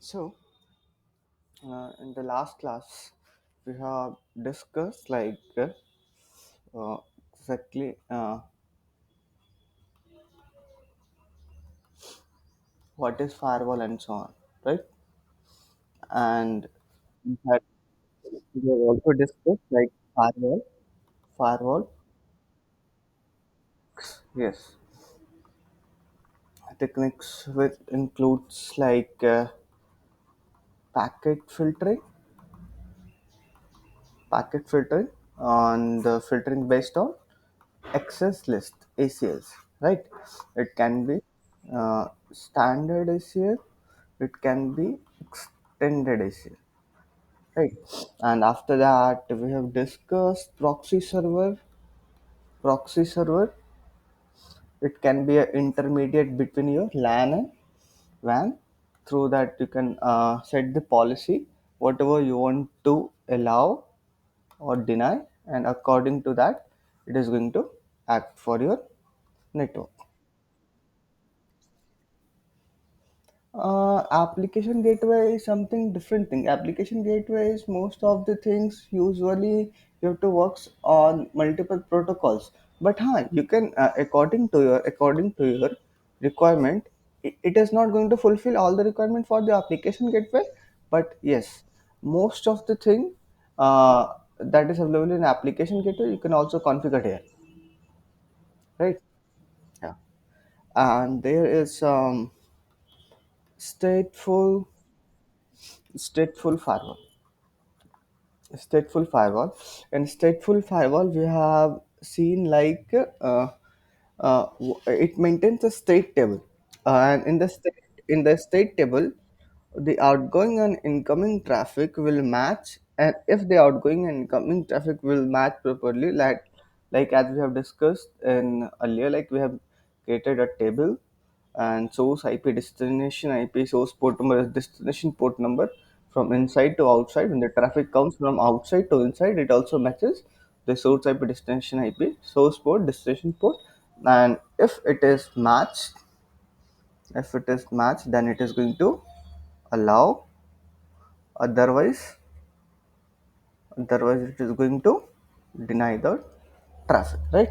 So, in the last class, we have discussed uh, exactly what is firewall and so on, right? And we had we have also discussed like firewall, yes, techniques which includes packet filtering, packet filtering on the filtering based on access list ACLs, right? It can be standard ACL, it can be extended ACL, right? And after that, we have discussed proxy server. It can be an intermediate between your LAN and WAN. Through that, you can set the policy, whatever you want to allow or deny, and according to that, it is going to act for your network. Application gateway is something different thing. Application gateway is most of the things usually you have to work on multiple protocols. But you can according to your requirement, it is not going to fulfill all the requirement for the application gateway. But yes, most of the thing that is available in application gateway you can also configure here, right? Yeah, and there is stateful stateful firewall. Stateful firewall. In stateful firewall we have seen it maintains a state table, and in the state table the outgoing and incoming traffic will match, and if the outgoing and incoming traffic will match properly, like as we have discussed in earlier, like we have created a table, and source IP, destination IP, source port number is destination port number from inside to outside. When the traffic comes from outside to inside, it also matches the source IP, destination IP, source port, destination port. And if it is matched, then it is going to allow. Otherwise, it is going to deny the traffic, right?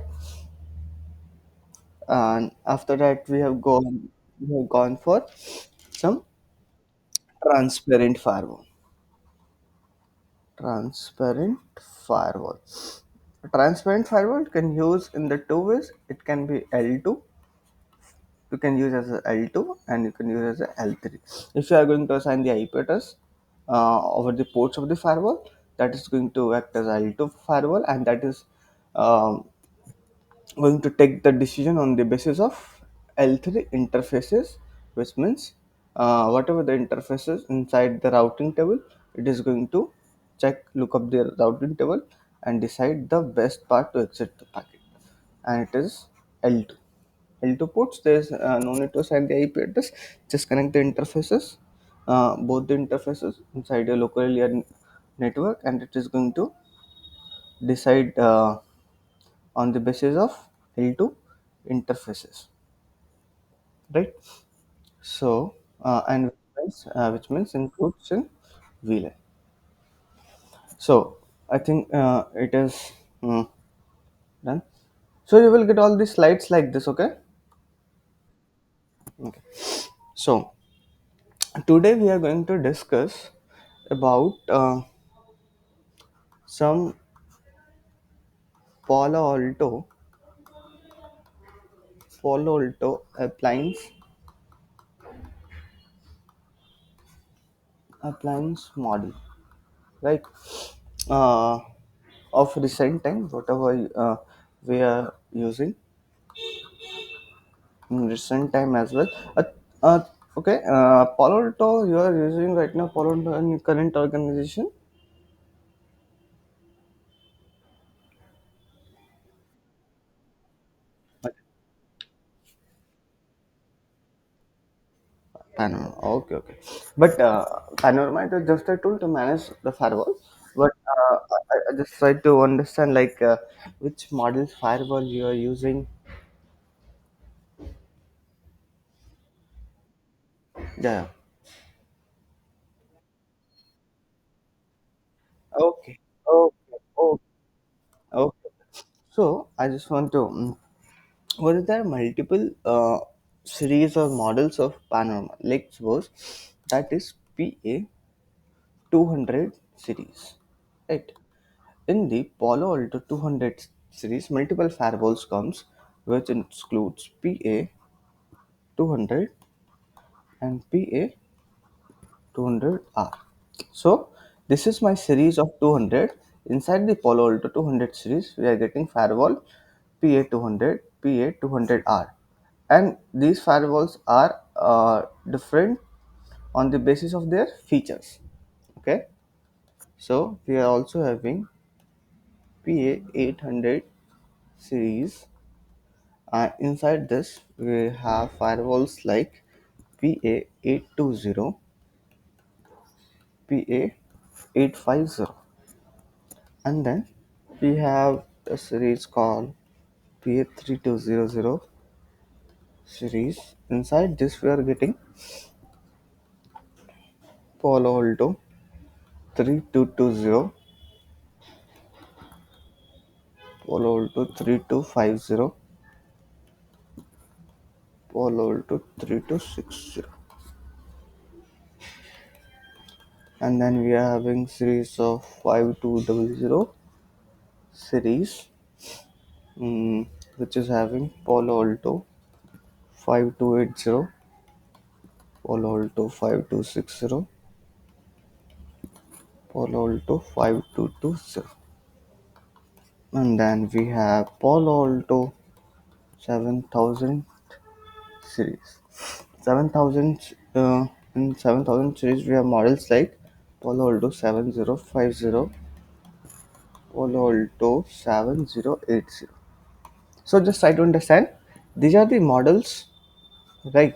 And after that, we have gone for some transparent firewall. Transparent firewall. A transparent firewall can use in the two ways. It can be L2. You can use as a L2 and you can use as a L3. If you are going to assign the IP address over the ports of the firewall, that is going to act as L2 firewall, and that is um, going to take the decision on the basis of L3 interfaces, which means whatever the interfaces inside the routing table, it is going to look up the routing table and decide the best path to exit the packet. And it is L2. L2 ports, there is no need to assign the IP address, just connect the interfaces, both the interfaces inside your local area network, and it is going to decide on the basis of L2 interfaces, right? So, which means includes in VLAN. So, I think it is done. So, you will get all the slides like this, okay? Okay. So, today we are going to discuss about some Palo Alto, Palo Alto appliance model, right? Uh, of recent time, whatever we are using in recent time as well. Uh, okay, Palo Alto you are using right now, Palo Alto in your current organization. Panorama. Okay, okay. But Panorama is just a tool to manage the firewall. But I just try to understand which models firewall you are using. Yeah. Okay. Okay. Okay. Okay. So I just want to. Were there multiple series or models of panorama? Like suppose that is PA 200 series, right? In the Palo Alto 200 series, multiple firewalls comes, which includes PA 200 and PA 200R. So this is my series of 200. Inside the Palo Alto 200 series, we are getting firewall PA 200, PA 200R, and these firewalls are different on the basis of their features. Okay, so we are also having PA 800 series. Inside this, we have firewalls like PA 820, PA 850, and then we have a series called PA 3200 series. Inside this, we are getting Palo Alto 3220, Palo Alto 3250, Palo Alto 3260, and then we are having series of 5200 series, which is having Palo Alto 5280, Palo Alto 5260, Palo Alto 5220, and then we have Palo Alto 7000 series. 7000 in 7000 series we have models like Palo Alto 7050, Palo Alto 7080. So just try to understand, these are the models, right?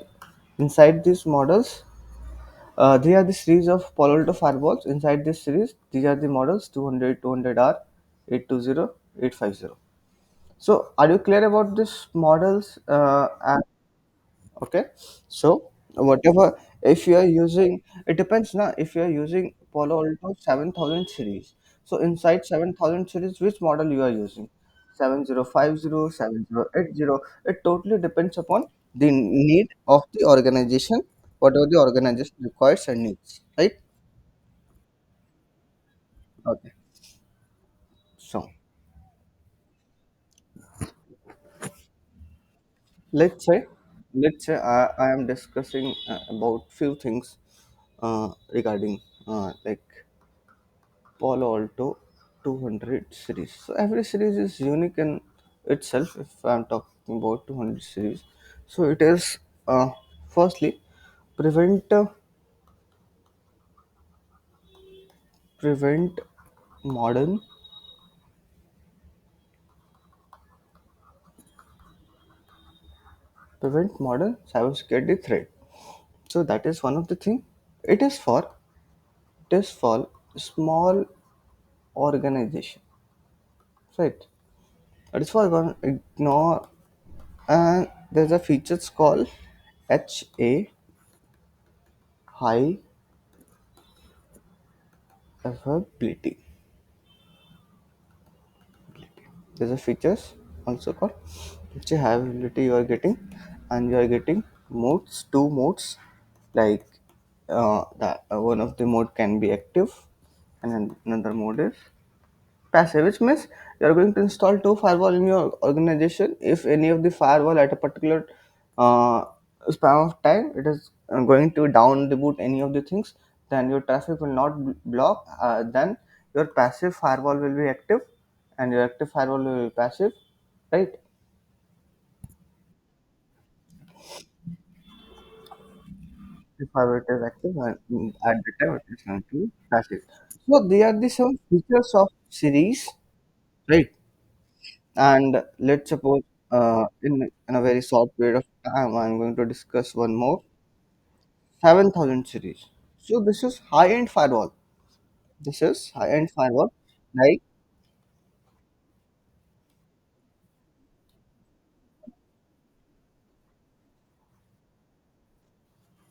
Inside these models, they are the series of Palo Alto firewalls. Inside this series, these are the models 200, 200R, 820, 850. So are you clear about these models? Okay, so whatever, if you are using, it depends now, if you are using Palo Alto 7000 series, so inside 7000 series which model you are using, 7050, 7080, it totally depends upon the need of the organization, whatever the organization requires and needs, right? Okay, so let's say, I am discussing about few things regarding like Palo Alto 200 series. So every series is unique in itself. If I'm talking about 200 series, so it is firstly prevent prevent modern prevent modern cybersecurity threat. So that is one of the thing. It is for it is for small organization, right? It is for one ignore, and there's a features called HA high availability. There's a features also called which availability you are getting, and you are getting modes, two modes, like that one of the mode can be active and then another mode is passive, which means you are going to install two firewall in your organization. If any of the firewall at a particular uh, span of time it is going to down reboot any of the things, then your traffic will not block, then your passive firewall will be active and your active firewall will be passive, right? If firewall is active and at the time it is going to be passive. So they are the some features of series, right? And let's suppose in a very short period of time, I'm going to discuss one more 7000 series. So this is high-end firewall. This is high-end firewall. Like,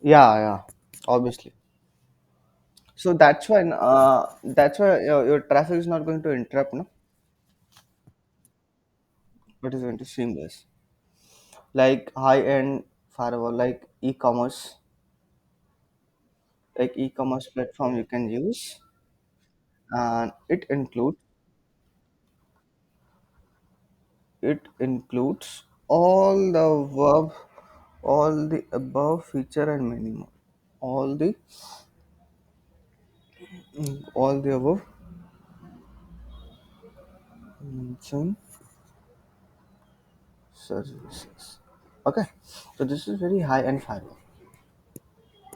yeah, yeah, obviously. So that's why your traffic is not going to interrupt, no, but is going to seamless. Like high end firewall, like e-commerce platform you can use, and it includes all the above feature and many more. All the all the above mentioned services. Okay, so this is very high end firewall.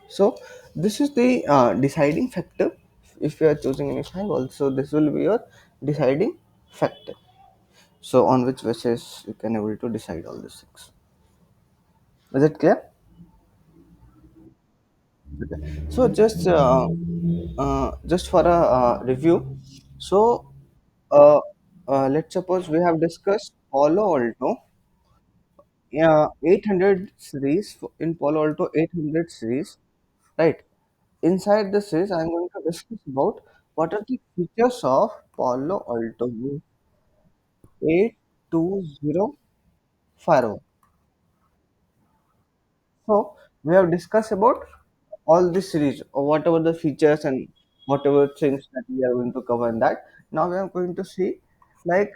So this is the deciding factor if you are choosing any firewall. So this will be your deciding factor. So on which basis you can able to decide all these things. Is it clear? Okay. So just for a review. So uh, let's suppose we have discussed Palo Alto, 800 series in Palo Alto 800 series, right? Inside the series, I'm going to discuss about what are the features of Palo Alto 820 firewall. So we have discussed about all this series or whatever the features and whatever things that we are going to cover in that. Now we are going to see, like,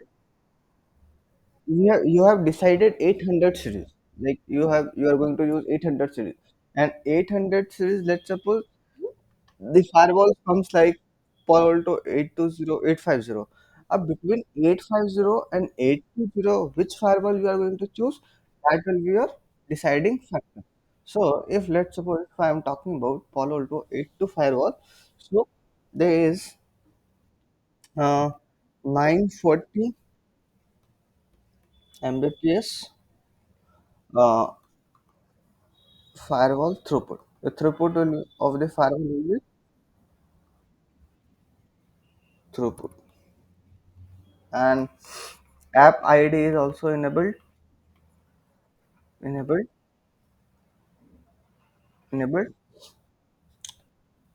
you have decided 800 series, like you are going to use 800 series, and 800 series, let's suppose the firewall comes like Palo Alto 820, 850. Between 850 and 820, which firewall you are going to choose, that will be your deciding factor. So, if let's suppose if I am talking about Palo Alto 82 firewall, so there is uh, 940 Mbps firewall throughput. The throughput of the firewall will be throughput, and app ID is also enabled, enabled.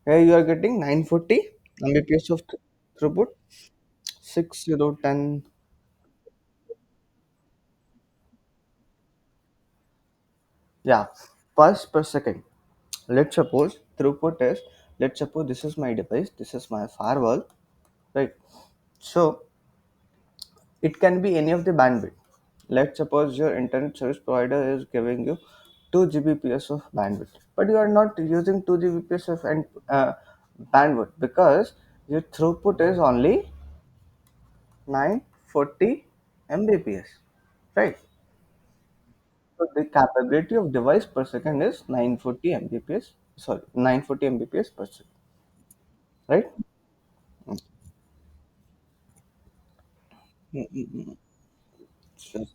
Here you are getting 940 Mbps of throughput, 6010. Yeah, pulse per second. Let's suppose throughput is, let's suppose this is my device, this is my firewall, right? So it can be any of the bandwidth. Let's suppose your internet service provider is giving you 2 Gbps of bandwidth, but you are not using 2 Gbps of bandwidth because your throughput is only 940 Mbps, right? So the capability of device per second is 940 Mbps. Sorry, 940 Mbps per second, right? Mm-mm. Just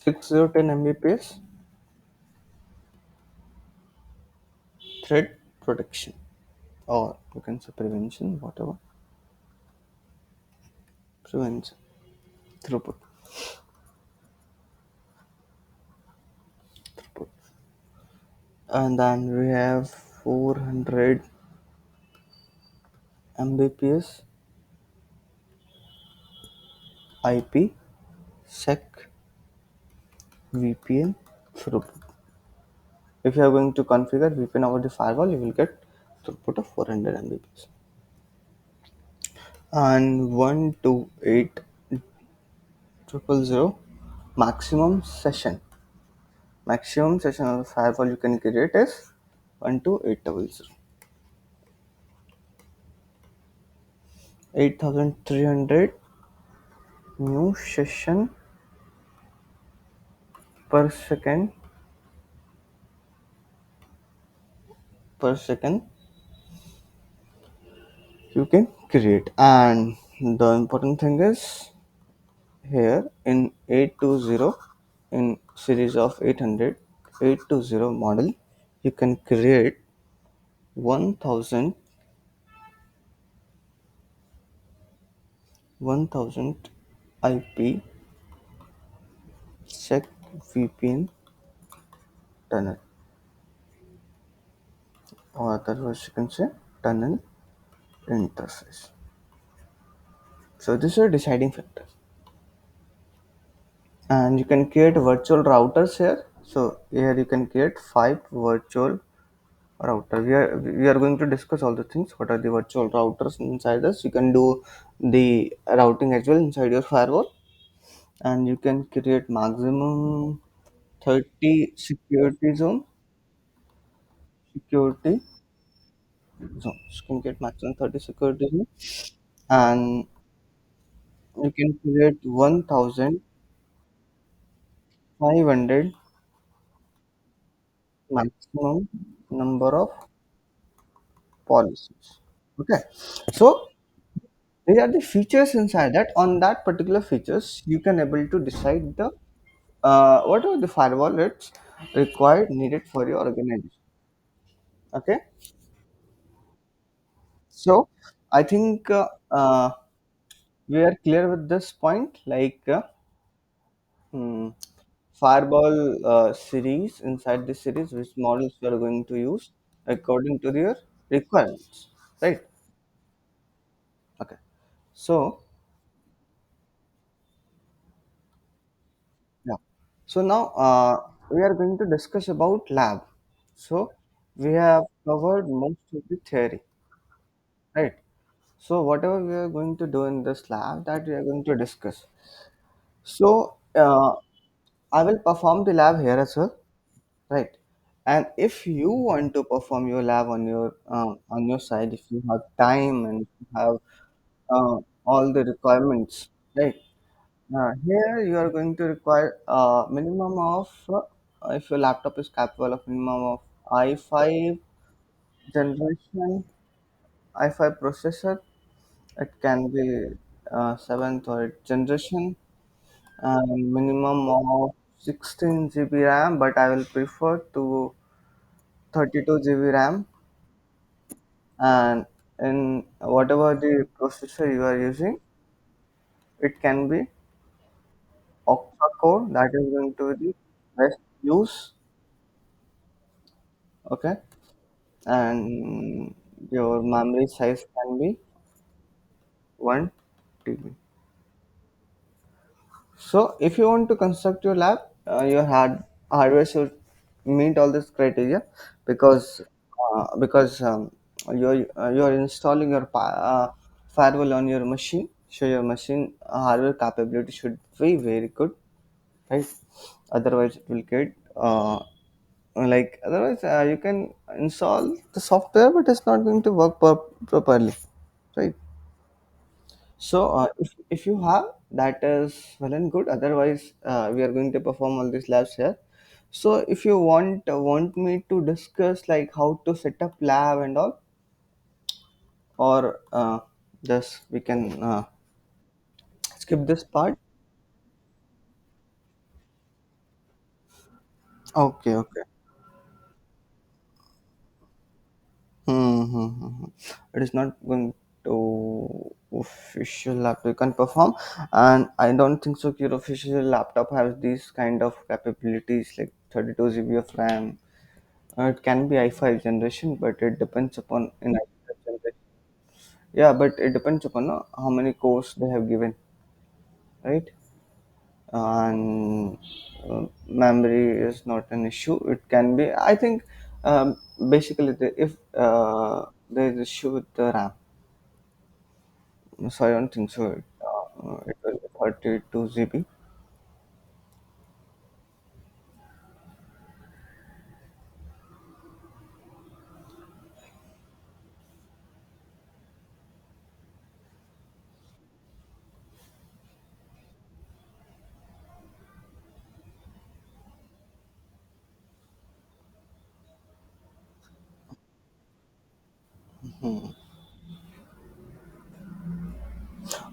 6010 Mbps threat protection, or you can say prevention, whatever, prevention throughput. And then we have 400 Mbps IP sec VPN throughput. If you are going to configure VPN over the firewall, you will get throughput of 400 Mbps. And 128.000 maximum session of the firewall you can create is 128.000, 8300 new session per second you can create. And the important thing is here in 820, in series of 800 820 model, you can create 1000 1000 IP check VPN tunnel, or otherwise you can say tunnel interface. So this is a deciding factor, and you can create virtual routers here. So here you can create 5 virtual router. We are going to discuss all the things. What are the virtual routers inside this? You can do the routing as well inside your firewall, and you can create maximum 30 security zones. You can get maximum 30 security zones, and you can create 1500 maximum number of policies. Okay, so these are the features inside that. On that particular features, you can able to decide the whatever the firewall it's required needed for your organization. Okay, so I think we are clear with this point. Like hmm, firewall series, inside this series, which models you are going to use according to your requirements, right? Okay, so yeah. So now we are going to discuss about lab. So we have covered most of the theory, right? So whatever we are going to do in this lab, that we are going to discuss. So I will perform the lab here as well, right? And if you want to perform your lab on your side, if you have time and if you have all the requirements, right? Here you are going to require minimum of if your laptop is capable of minimum of i5 generation i5 processor. It can be seventh or eighth generation, and minimum of 16 GB RAM, but I will prefer to 32 GB RAM. And in whatever the processor you are using, it can be octa core, that is going to be the best use. Okay, and your memory size can be 1 TB. So if you want to construct your lab, your hardware should meet all this criteria, because you're installing your firewall on your machine. So your machine hardware capability should be very good, right? Otherwise it will get otherwise you can install the software, but it's not going to work properly, right? So if you have, that is well and good. Otherwise, we are going to perform all these labs here. So if you want me to discuss like how to set up lab and all, or just we can skip this part. Okay, okay. It is not going to official laptop you can perform, and I don't think so. Your official laptop has these kind of capabilities like 32 GB of RAM. It can be i5 generation, but it depends upon in i5 generation. Yeah, but it depends upon how many cores they have given, right? And memory is not an issue. It can be. I think basically if there is issue with the RAM, so I don't think so. It will be 32 GB.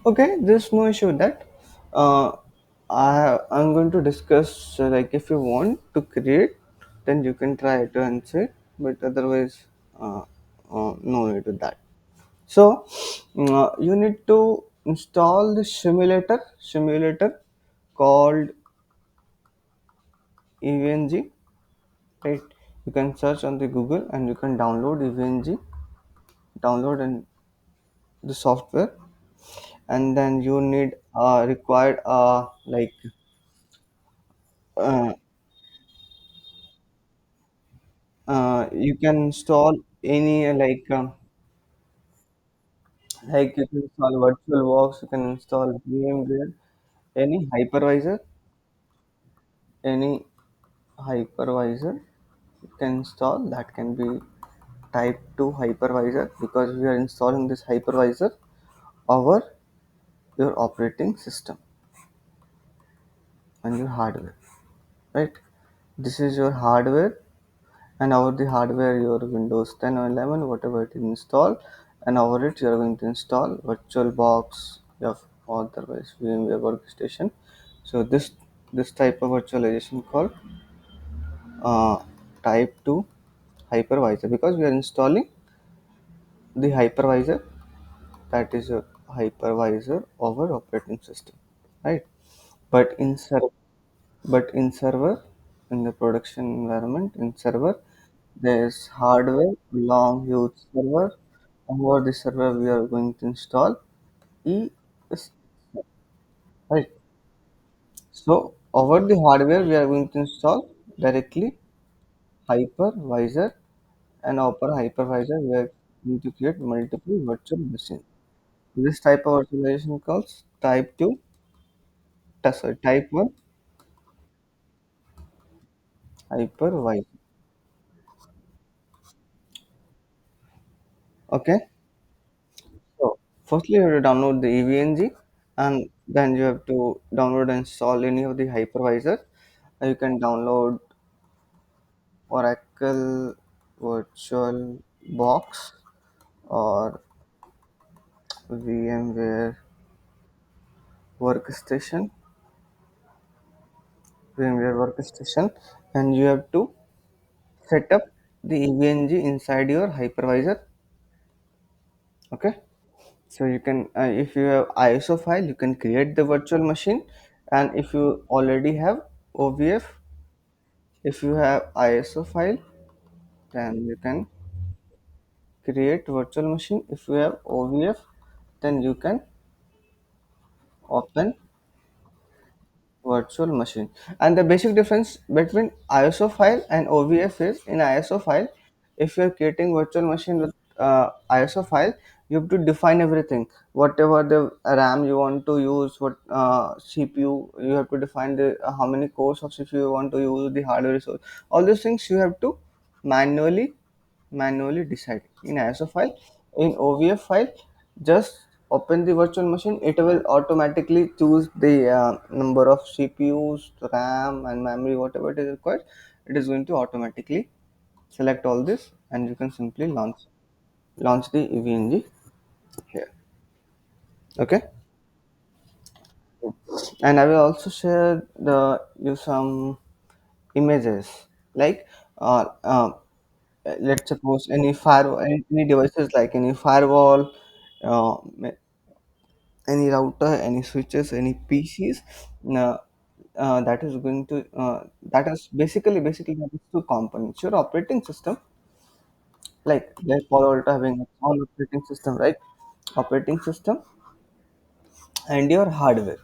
Okay, there's no issue with that. Uh, I'm going to discuss like if you want to create, then you can try to answer, but otherwise, uh, no need to that. So you need to install the simulator called EVNG, right? You can search on the Google and you can download EVNG, download and the software, and then you need required uh, you can install any like you can install VirtualBox, you can install VMware, any hypervisor, any hypervisor you can install that can be type 2 hypervisor because we are installing this hypervisor over your operating system and your hardware, right? This is your hardware, and over the hardware your Windows 10 or 11 whatever it is installed, and over it you are going to install VirtualBox or otherwise VMware workstation. So this type of virtualization called uh, type 2 hypervisor because we are installing the hypervisor, that is a hypervisor over operating system, right? But in server, in the production environment, in server, there is hardware, long huge server. Over the server, we are going to install ES, right? So over the hardware, we are going to install directly hypervisor, and over hypervisor, we are going to create multiple virtual machines. This type of virtualization calls type 2, sorry, type 1 hypervisor. Okay. So firstly, you have to download the EVNG, and then you have to download and install any of the hypervisor. You can download Oracle Virtual Box or VMware Workstation, and you have to set up the EVNG inside your hypervisor. Okay. So you can, if you have ISO file, you can create the virtual machine, and if you already have OVF, if you have ISO file, then you can create virtual machine. If you have OVF, then you can open virtual machine. And the basic difference between ISO file and OVF is in ISO file, if you are creating virtual machine with ISO file, you have to define everything. Whatever the RAM you want to use, what CPU you have to define the how many cores of CPU you want to use, the hardware resource. All these things you have to manually manually decide in ISO file. In OVF file, just open the virtual machine, it will automatically choose the number of CPUs, RAM and memory, whatever it is required. It is going to automatically select all this, and you can simply launch the EVNG here. Okay. And I will also share the you some images like uh, uh, let's suppose any firewall, any devices like any firewall, uh, any router, any switches, any PCs. Uh, that is going to that is basically that is two components. Your operating system, like Palo Alto having its own operating system, right? Operating system and your hardware,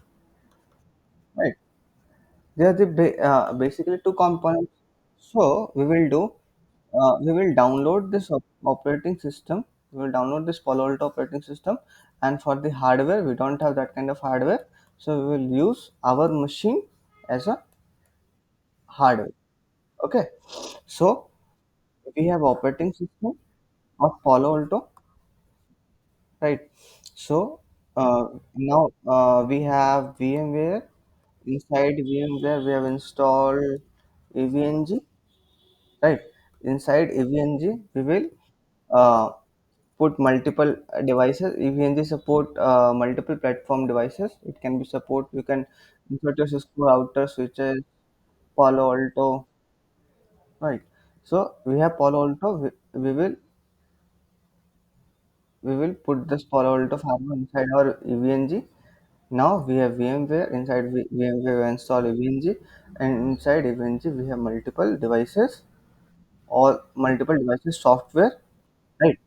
right? They are basically two components. So we will download this operating system. We will download this Palo Alto operating system, and for the hardware, we don't have that kind of hardware, so we will use our machine as a hardware. Okay, so we have operating system of Palo Alto, right? So now we have VMware. Inside VMware, we have installed AVNG, right? Inside AVNG, we will uh, put multiple devices. EVNG support multiple platform devices. It can be support. You can insert your Cisco router, switches, Palo Alto, right? So we have Palo Alto. We will put this Palo Alto firewall inside our EVNG. Now we have VMware. Inside VMware we install EVNG, and inside EVNG we have multiple devices or multiple devices software, right?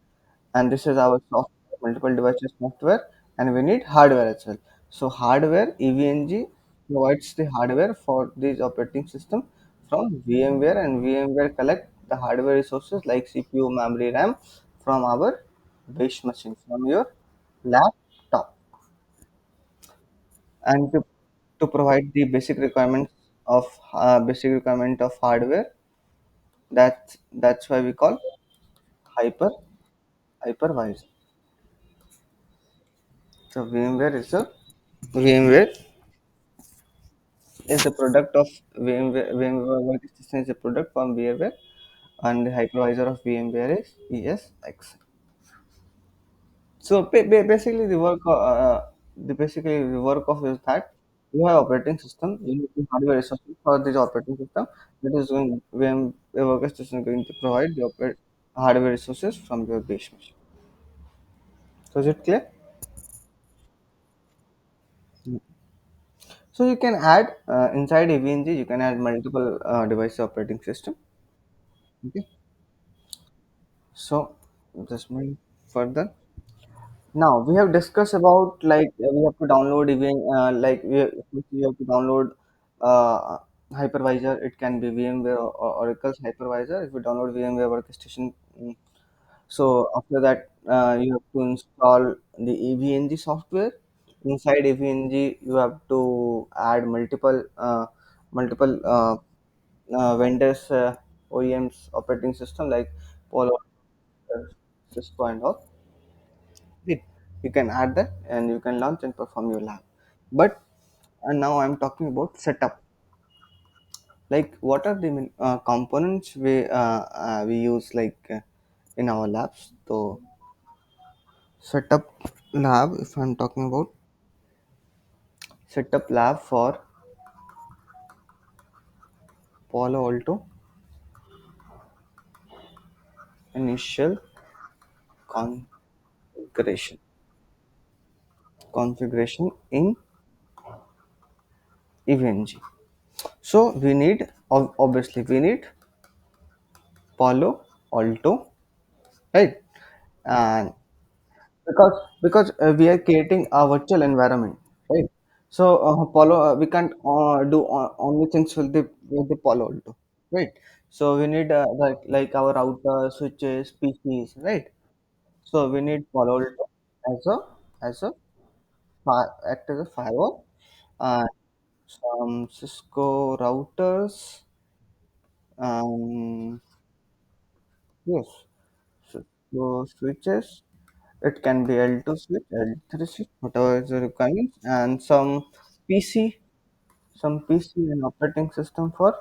And this is our software, multiple devices software, and we need hardware as well. So hardware, EVNG provides the hardware for this operating system from VMware, and VMware collect the hardware resources like CPU, memory, RAM from our base machine, from your laptop. And to provide the basic requirement of hardware, that's why we call hyper hypervisor. So VMware is a product of VMware workstation is a product from VMware, and the hypervisor of VMware is ESX. So basically, the work of is that you have operating system, you need the hardware resources for this operating system. That is when workstation is going to provide the hardware resources from your base machine. So is it clear? So you can add inside AVNG, you can add multiple device operating system. Okay. So just moving further. Now we have discussed about like we have to download even we have to download uh, hypervisor. It can be VMware or Oracle's hypervisor. If you download VMware workstation, so after that you have to install the EVNG software. Inside EVNG, you have to add multiple vendors, OEMs operating system like Palo, Cisco, and all. It, you can add that and you can launch and perform your lab. But and now I'm talking about setup. Like what are the components we use in our labs. So setup lab. If I'm talking about setup lab for Palo Alto, initial configuration configuration in EVNG. So we need obviously we need Palo Alto, right? And because we are creating a virtual environment, right? So we can't do only things with the Palo Alto, right? So we need like our router, switches, PCs, right? So we need Palo Alto as a act as a firewall, and some Cisco routers, yes, Cisco switches. It can be L2 switch, L3 switch, whatever is the requirement, and some PC and operating system for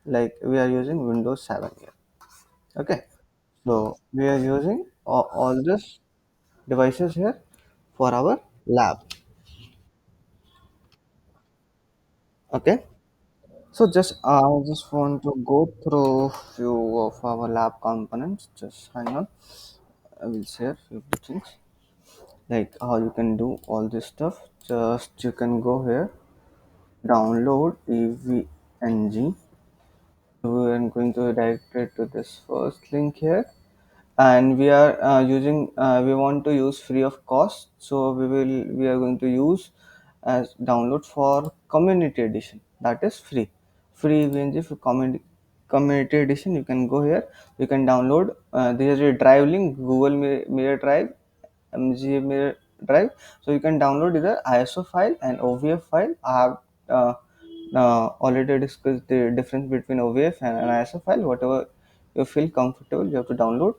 like we are using Windows 7 here. Okay, so we are using all these devices here for our lab. Okay, so just want to go through few of our lab components. Just hang on, I will share few things like how you can do all this stuff. Just you can go here, download EVNG. We are going to direct it to this first link here, and we are we want to use free of cost, so we are going to use as download for community edition, that is free EVNG for community edition. You can go here, you can download there is a drive link, Google Mirror Drive, MG Mirror Drive. So you can download either ISO file and OVF file. I have uh, already discussed the difference between OVF and an ISO file. Whatever you feel comfortable, you have to download.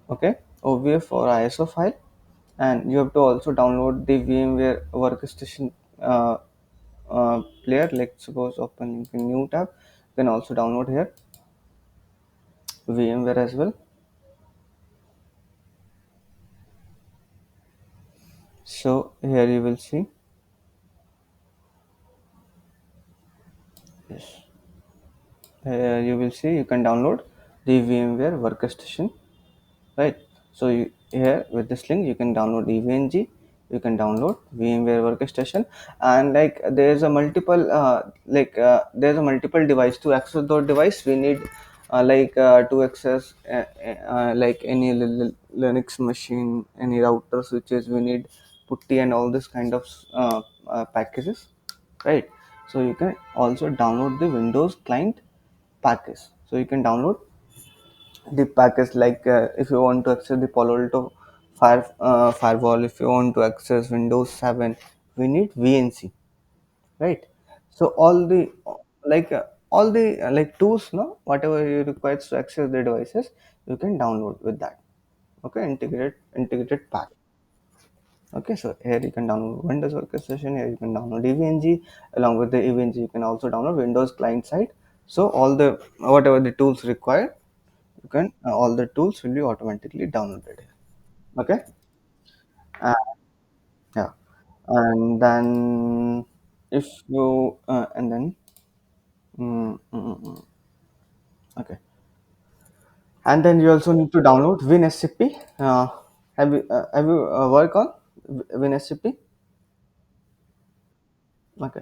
Okay, OVF or ISO file, and you have to also download the VMware workstation player. Like suppose open a new tab, you can also download here VMware as well. So here you will see, yes, you will see you can download the VMware workstation, right? So here with this link you can download EVNG, you can download VMware workstation, and like there's a multiple there's a multiple device. To access those device we need to access like any Linux machine, any router switches, we need putty and all this kind of packages, right? So you can also download the Windows client package. So you can download the package like if you want to access the Palo Alto firewall, if you want to access Windows 7, we need VNC, right? So all the tools, no, whatever you require to access the devices, you can download with that. Okay, integrated pack. Okay, so here you can download Windows orchestration. Here you can download EVNG. Along with the EVNG, you can also download Windows client side. So all the whatever the tools required, you can all the tools will be automatically downloaded. Okay, uh, yeah, and then if you and then okay, and then you also need to download WinSCP. Have you work on WinSCP? Okay.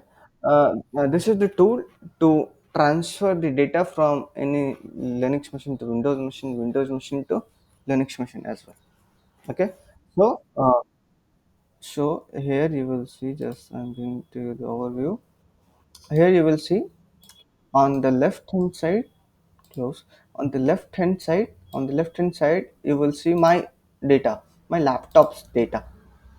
This is the tool to transfer the data from any Linux machine to Windows machine to Linux machine as well. Okay. So, here you will see, just I'm going to the overview. Here you will see on the left hand side, close, on the left hand side, you will see my data, my laptop's data,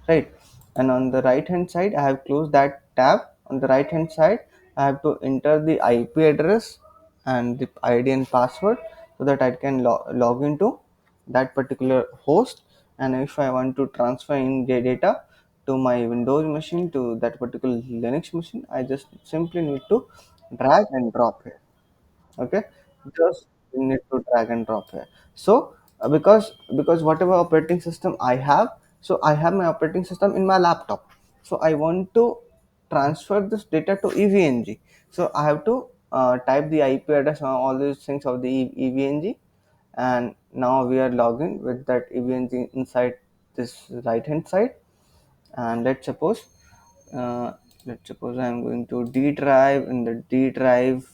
right? And on the right hand side, I have closed that tab. On the right hand side, I have to enter the IP address and the ID and password so that I can log into that particular host. And if I want to transfer in the data to my Windows machine to that particular Linux machine, I just simply need to drag and drop here. Okay, just you need to drag and drop here. So because whatever operating system I have, so I have my operating system in my laptop, so I want to transfer this data to EVNG. So I have to type the IP address and all these things of the EVNG, and now we are logging with that EVNG inside this right hand side. And uh, let's suppose I'm going to D drive. In the D drive,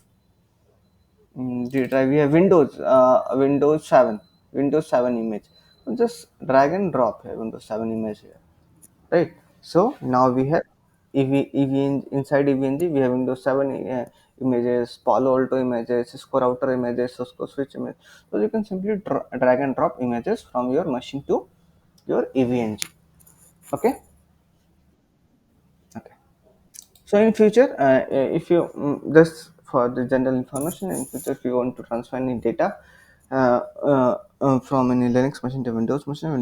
drive we have Windows 7 image. So just drag and drop here Windows 7 image here, right? So now we have inside EVNG we have Windows 7 images, Palo Alto images, Cisco router images, Cisco switch image. So you can simply drag and drop images from your machine to your EVNG. Okay. Okay. So in future, if you just for the general information, in future if you want to transfer any data from any Linux machine to Windows machine to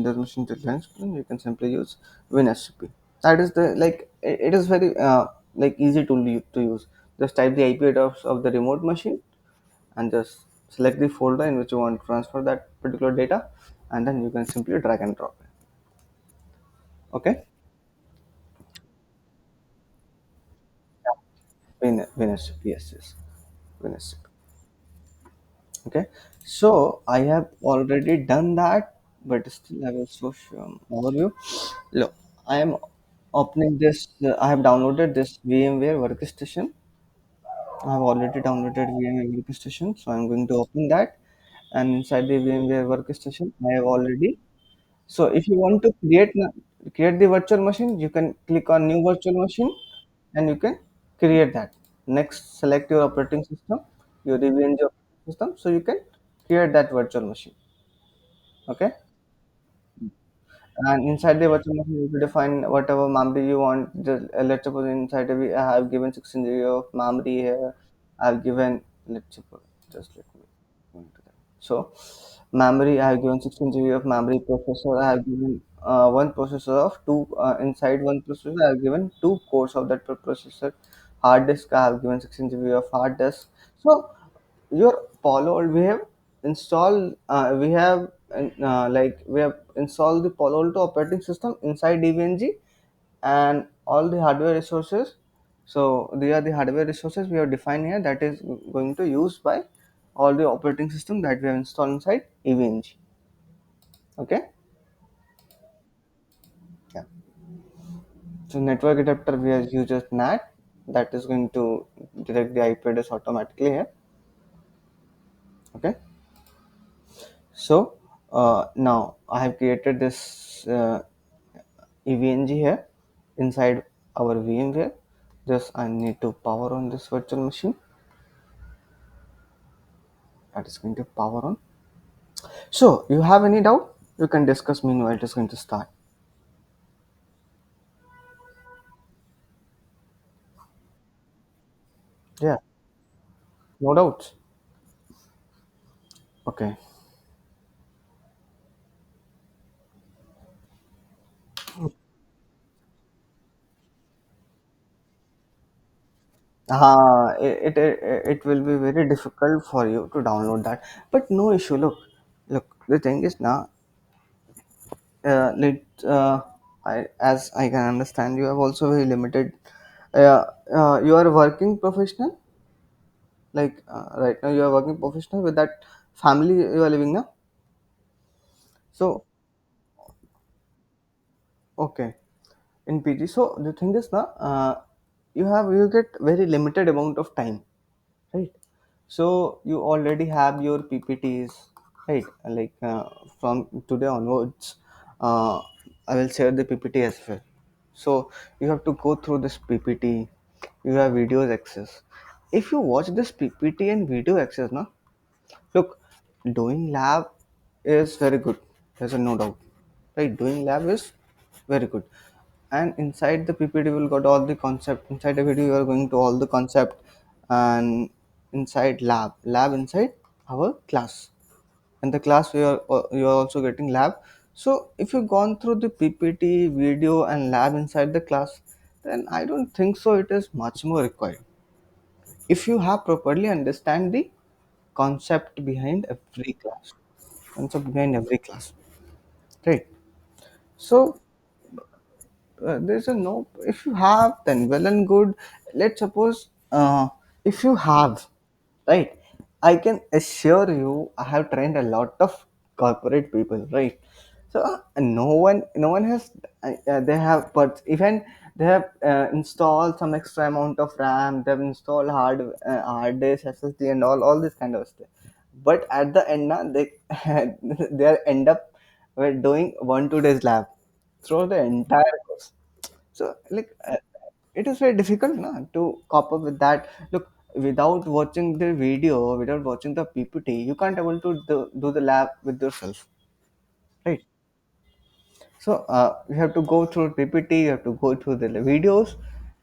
Linux machine, you can simply use WinSCP. That is the it is very easy to use. Just type the IP address of the remote machine and just select the folder in which you want to transfer that particular data, and then you can simply drag and drop it. Okay, WinSCP, yes, WinSCP. Okay, so I have already done that, but still I will show overview. Look, I am opening this. I have downloaded this VMware workstation. I have already downloaded VMware workstation, so I'm going to open that. And inside the VMware workstation I have already. So if you want to create the virtual machine, you can click on new virtual machine and you can create that. Next, select your operating system, your EVNG operating system, so you can create that virtual machine. Okay, and inside the virtual machine you will define whatever memory you want. Just let's suppose inside I have given 16 GB of memory here. I have given, let's suppose, just let me go into that. So memory, I have given 16 GB of memory. Processor, I have given one processor of two. Inside one processor I have given two cores of that processor. Hard disk, I have given 16 GB of hard disk. So your Palo, we have installed we have installed the Palo Alto operating system inside DVNG, and all the hardware resources. So they are the hardware resources we have defined here, that is going to use by all the operating system that we have installed inside evng. Okay. Yeah. So network adapter we have used as NAT, that is going to detect the IP address automatically here. Okay. So now I have created this EVNG here inside our VMware. Just I need to power on this virtual machine. That is going to power on. So you have any doubt? You can discuss meanwhile it is going to start. Yeah, no doubts. Okay. It will be very difficult for you to download that, but no issue. Look. The thing is now, let as I can understand, you have also very limited. You are a working professional. Like right now, you are working professional with that family you are living now. So okay, in PG. So the thing is now, you get very limited amount of time, right? So you already have your PPTs, right? Like from today onwards, I will share the PPT as well. So you have to go through this PPT. You have videos access. If you watch this PPT and video access, now look, doing lab is very good. There's a no doubt, right? Doing lab is very good, and inside the PPT will got all the concept. Inside the video, you are going to all the concept, and inside lab inside our class. And the class you are also getting lab. So if you've gone through the PPT, video, and lab inside the class, then I don't think so. It is much more required if you have properly understand the concept behind every class concept behind every class, right? So there's a no, if you have then well and good. Let's suppose if you have, right, I can assure you I have trained a lot of corporate people, right? So no one has they have, but even they have installed some extra amount of RAM, they've installed hard disk, SSD, and all this kind of stuff, but at the end now they they end up with doing 1 2 days lab through the entire course. So like it is very difficult na, to cope up with that. Look, without watching the video, without watching the PPT, you can't able to do the lab with yourself, right? So you have to go through PPT, you have to go through the videos.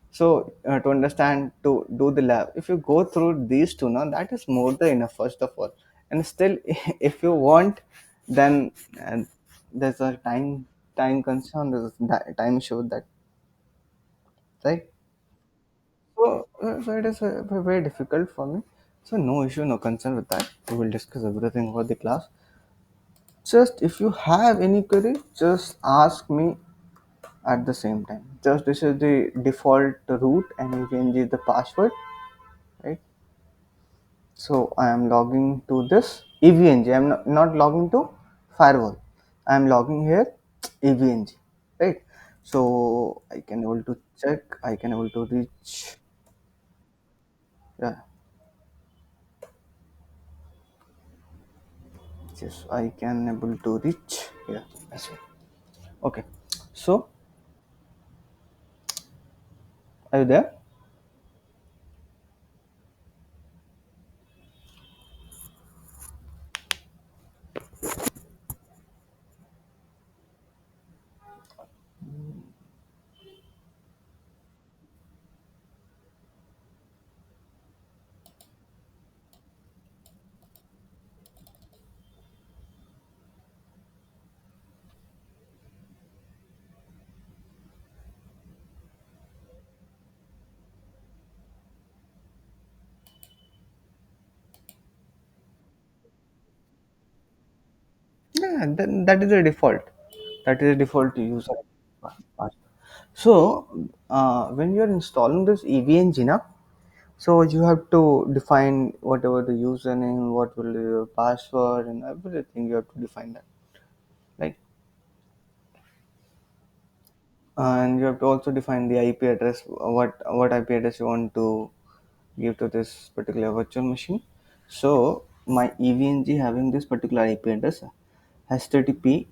So to understand to do the lab, if you go through these two now, that is more than enough first of all. And still, if you want, then there's a time concern, there's a time issue with that, right? So it is very difficult for me. So no issue, no concern with that. We will discuss everything over the class. Just if you have any query, just ask me at the same time. Just this is the default root, and you change the password, right? So I am logging to this EVNG. I am not logging to firewall. I am logging here EVNG, right? So I can able to check. I can able to reach. Yeah, yes, I can able to reach. Yeah, as well. Okay, so are you there? Yeah, then that is the default. That is the default to use. So when you're installing this EVNG now, so you have to define whatever the username, what will be your password, and everything. You have to define that, right? And you have to also define the IP address. What IP address you want to give to this particular virtual machine. So my EVNG having this particular IP address, HTTP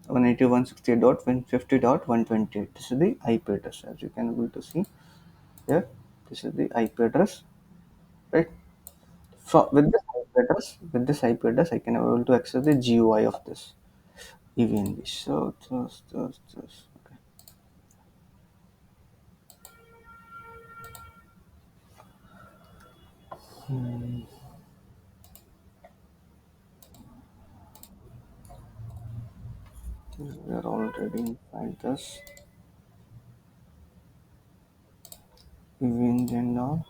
192.168.150.128. This is the IP address, as you can able to see here. This is the IP address, right? So with this IP address, I can able to access the GUI of this EVNG. So just okay. We are already inside this EVNG and all.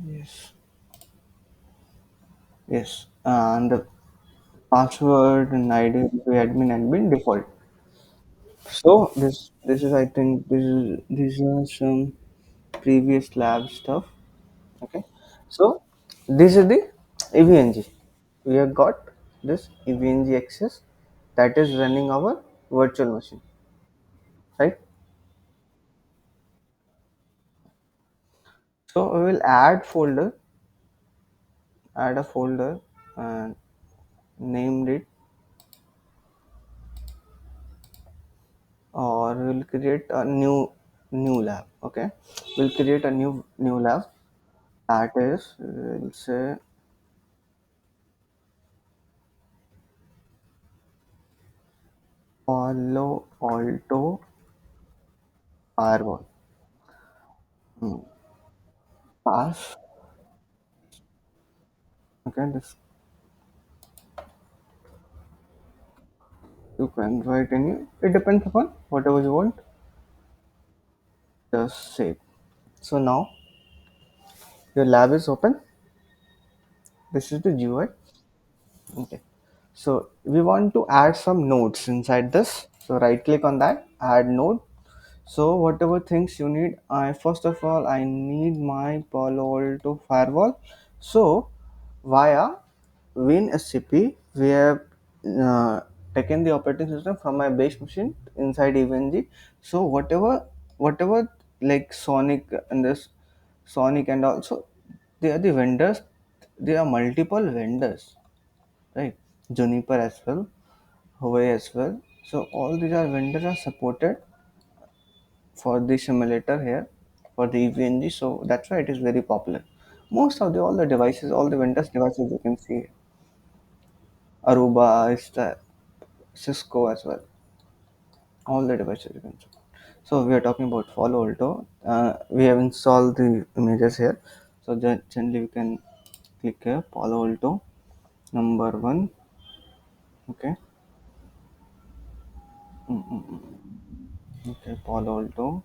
Yes, yes, and the password and ID will be admin default. So this is, I think, these are some previous lab stuff. Okay, so this is the EVNG. We have got this EVNG access that is running our virtual machine, right? So we will add a folder and named it, or we'll create a new lab. Okay, we'll create a new lab. That is, we'll say Palo Alto Firewall. Hmm. Pass. Okay, this you can write any. It depends upon whatever you want. Just save. So now your lab is open. This is the GUI. Okay. So we want to add some nodes inside this. So right click on that, add node. So whatever things you need, I first of all I need my Palo Alto firewall. So via WinSCP, we have uh, taken the operating system from my base machine inside EVNG. So whatever like Sonic and also they are the vendors. There are multiple vendors, right? Juniper as well, Huawei as well. So all these are vendors are supported for the simulator here for the EVNG. So that's why it is very popular. Most of the all the devices, all the vendors devices you can see Aruba, is the Cisco as well. All the devices you can see. So we are talking about Palo Alto. We have installed the images here. So generally we can click here Palo Alto number one. Okay. Okay, Palo Alto.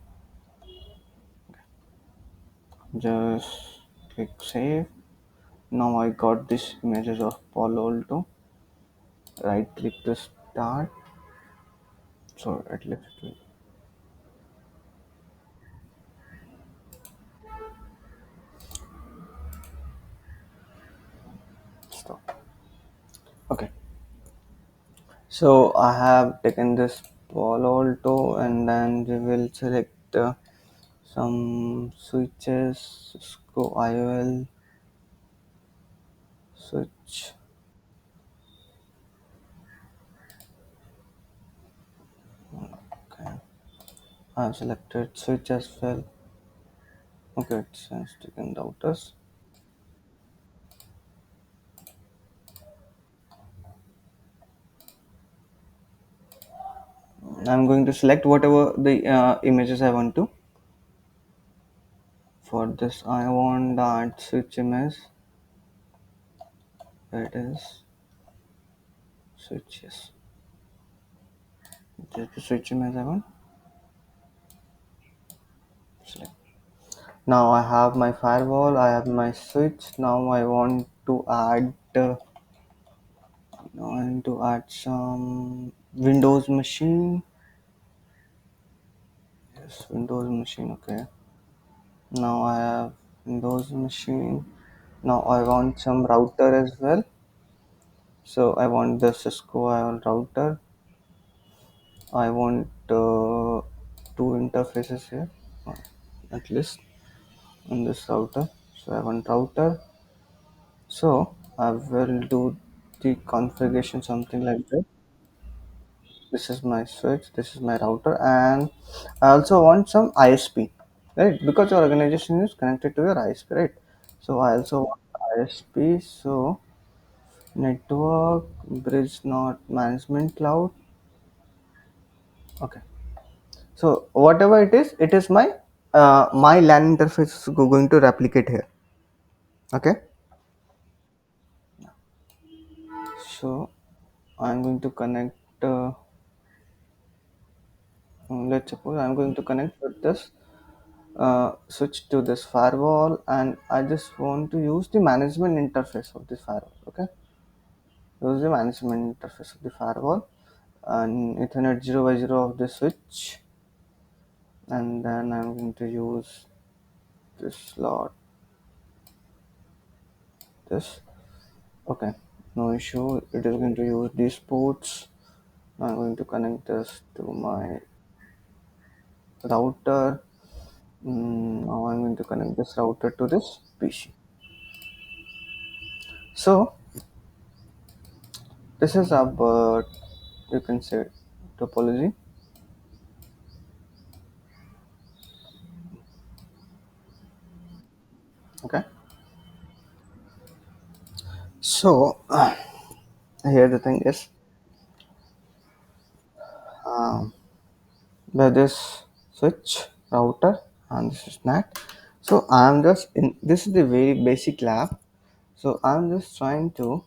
Just click save. Now I got this images of Palo Alto. Right click to start. So at least it will stop. Okay. So I have taken this Palo Alto and then we will select some switches, Cisco IOL switch. Okay. I have selected switch as well. Okay, it's taken routers. I'm going to select whatever the images I want to. For this, I want that switch image. It is switches. Just the switch image I want. Select. Now I have my firewall, I have my switch. Now I want to add now I want to add some Windows machine. Yes, Windows machine, okay. Now I have Windows machine. Now I want some router as well. So I want the Cisco I want router. I want two interfaces here, uh, at least in this router. So I want router. So I will do the configuration something like that. This is my switch, this is my router, and I also want some ISP, right? Because your organization is connected to your ISP, right? So I also want ISP. So network bridge not management cloud. Okay. So whatever it is my my LAN interface is going to replicate here. Okay. So I'm going to connect. Let's suppose I'm going to connect with this switch to this firewall, and I just want to use the management interface of this firewall. Okay, use the management interface of the firewall and Ethernet 0 by 0 of the switch, and then I'm going to use this slot. This okay, no issue. It is going to use these ports. I'm going to connect this to my router. Now I'm going to connect this router to this PC. So this is about you can say topology. Okay. So here the thing is, um, where this switch router and this is NAT. So I'm just in. This is the very basic lab. So I'm just trying to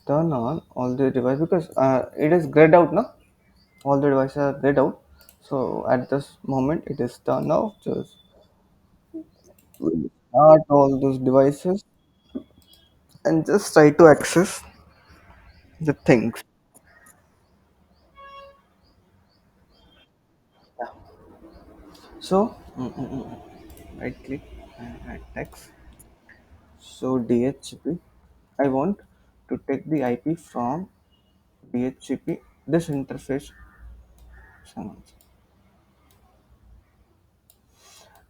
turn on all the device because it is grayed out now. All the devices are grayed out. So at this moment it is turned off. Just start all those devices and just try to access the things. So right click and add text. So DHCP, I want to take the IP from DHCP. This interface,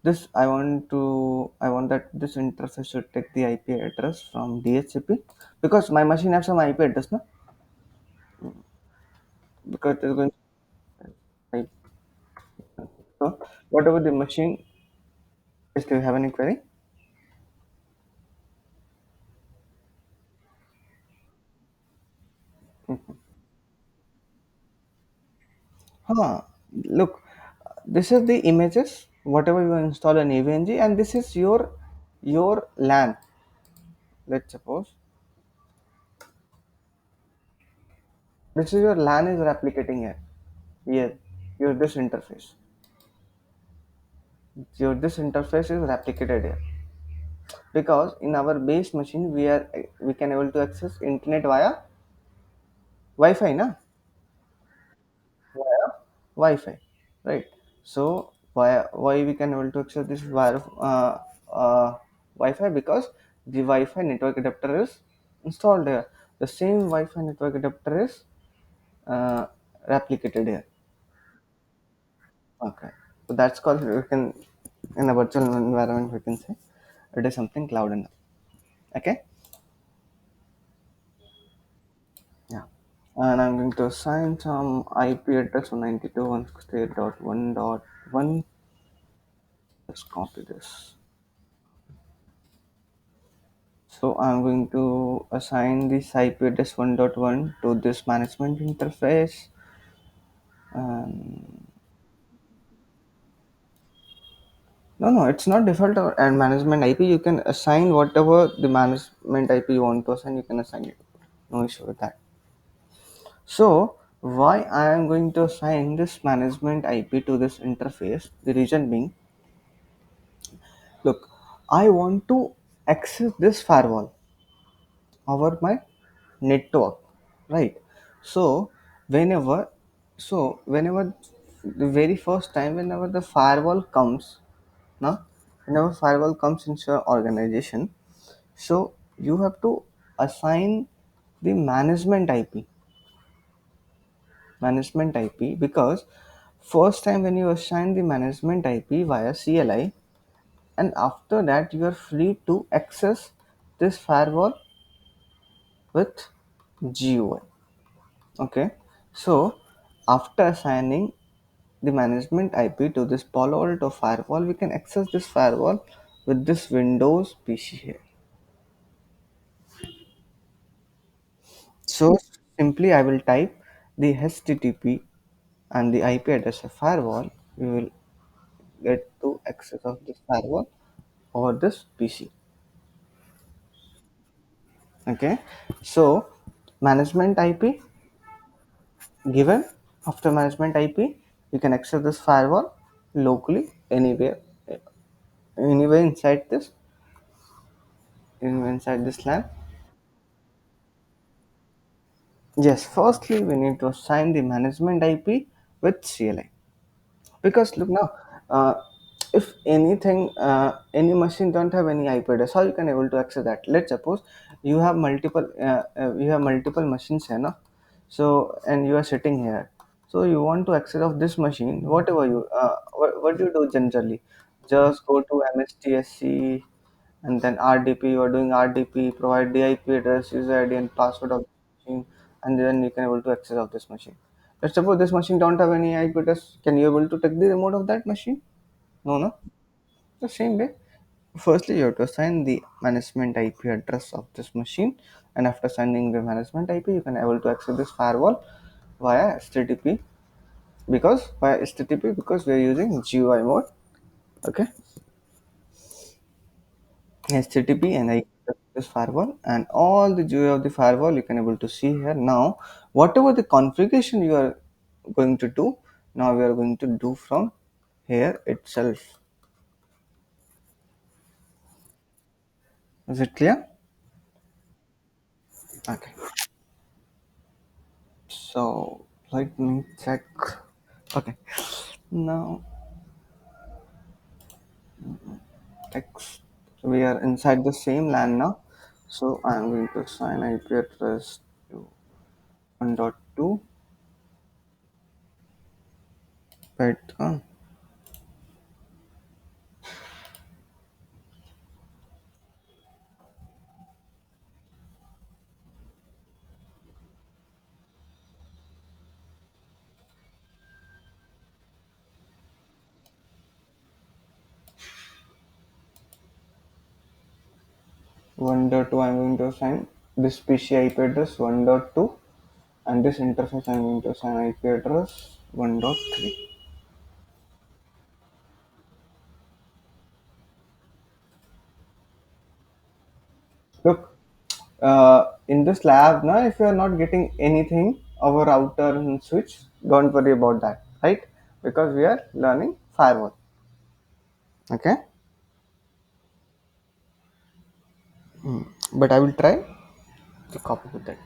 this I want that this interface should take the IP address from DHCP because my machine has some IP address, no? Because it's going to so whatever the machine is. Do you have any query? Huh. Look, this is the images. Whatever you install an AVNG, and this is your LAN. Let's suppose this is your LAN is replicating here. Here, your this interface. Your this interface is replicated here because in our base machine we can able to access internet via Wi-Fi, na? Via Wi-Fi, right? So why we can able to access this via Wi-Fi because the Wi-Fi network adapter is installed here. The same Wi-Fi network adapter is uh, replicated here. Okay, so that's called we can in a virtual environment we can say it is something cloud enough. Okay, yeah, and I'm going to assign some IP address of 92.168.1.1. Let's copy this. So I'm going to assign this IP address 1.1 to this management interface. And no, it's not default and management IP. You can assign whatever the management IP you want to assign. You can assign it. No issue with that. So why I am going to assign this management IP to this interface? The reason being Look, I want to access this firewall over my network, right? So whenever, whenever the very first time, whenever the firewall comes, now, whenever firewall comes into your organization, so you have to assign the management IP, because first time when you assign the management IP via CLI, and after that you are free to access this firewall with GUI. Okay, so after assigning the management IP to this Palo Alto firewall, we can access this firewall with this Windows PC here. So simply I will type the HTTP and the IP address of firewall. We will get to access of this firewall over this PC. Okay, so management IP given. After management IP, you can access this firewall locally anywhere inside this LAN. Yes, firstly we need to assign the management IP with CLI, because look now, uh, if anything, any machine don't have any IP address, how you can able to access that? Let's suppose you have multiple machines here, no? So and you are sitting here, so you want to access of this machine, whatever what do you do generally? Just go to MSTSC, and then RDP, you are doing RDP, provide the IP address, user ID and password of the machine, and then you can able to access of this machine. Let's suppose this machine don't have any IP address, can you able to take the remote of that machine? No, no. The same way, firstly you have to assign the management IP address of this machine, and after assigning the management IP, you can able to access this firewall via HTTP, because we are using GUI mode. Okay, HTTP, and I this firewall, and all the GUI of the firewall you can able to see here. Now whatever the configuration you are going to do, now we are going to do from here itself. Is it clear? Okay, so let me check. Okay, now X, we are inside the same LAN now, so I am going to assign IP address to 1.2, but 1.2, I am going to assign this PC IP address 1.2, and this interface I am going to assign IP address 1.3. Look, in this lab now, if you are not getting anything over router and switch, don't worry about that, right? Because we are learning firewall. Okay, but I will try to copy with that.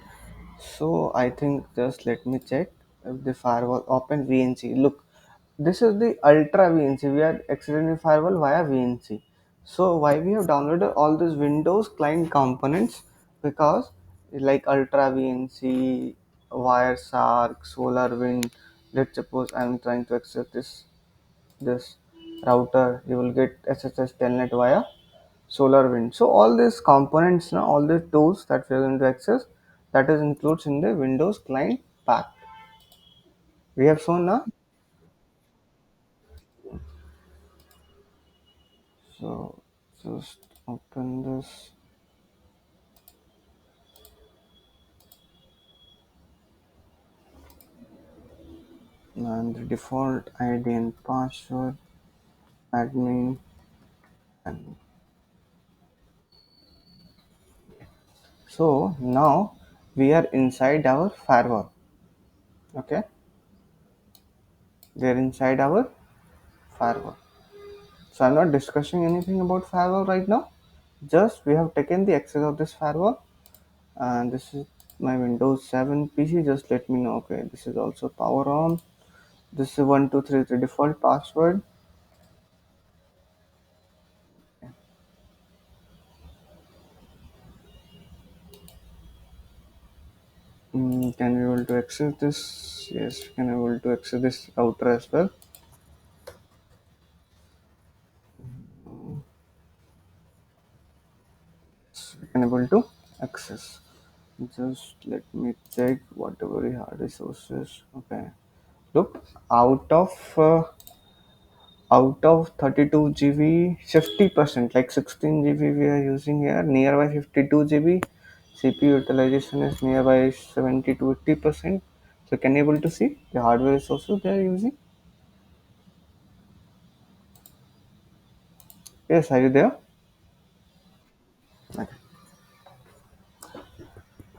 So I think, just let me check if the firewall open VNC. Look, this is the ultra VNC. We are accessing the firewall via VNC. So why we have downloaded all these Windows client components? Because like ultra VNC, Wireshark, SolarWind. Let's suppose I am trying to access this router. You will get SSH telnet via SolarWind. So all these components now, all the tools that we are going to access, that is includes in the Windows client pack. We have shown now. So just open this, and the default ID and password, admin, and so now we are inside our firewall. Okay, we are inside our firewall. So I'm not discussing anything about firewall right now. Just we have taken the access of this firewall, and this is my Windows 7 PC. Just let me know. Okay, this is also power on. This is 123 the default password. Can we able to access this? Yes, we can able to access this router as well. So we can able to access. Just let me check whatever the hard resources. Okay, look, out of uh, out of 32 GB, 50%, like 16 GB we are using here, nearby 52 GB. CPU utilization is nearby 70 to 80%. So can you able to see the hardware resources they are using? Yes, are you there? Okay.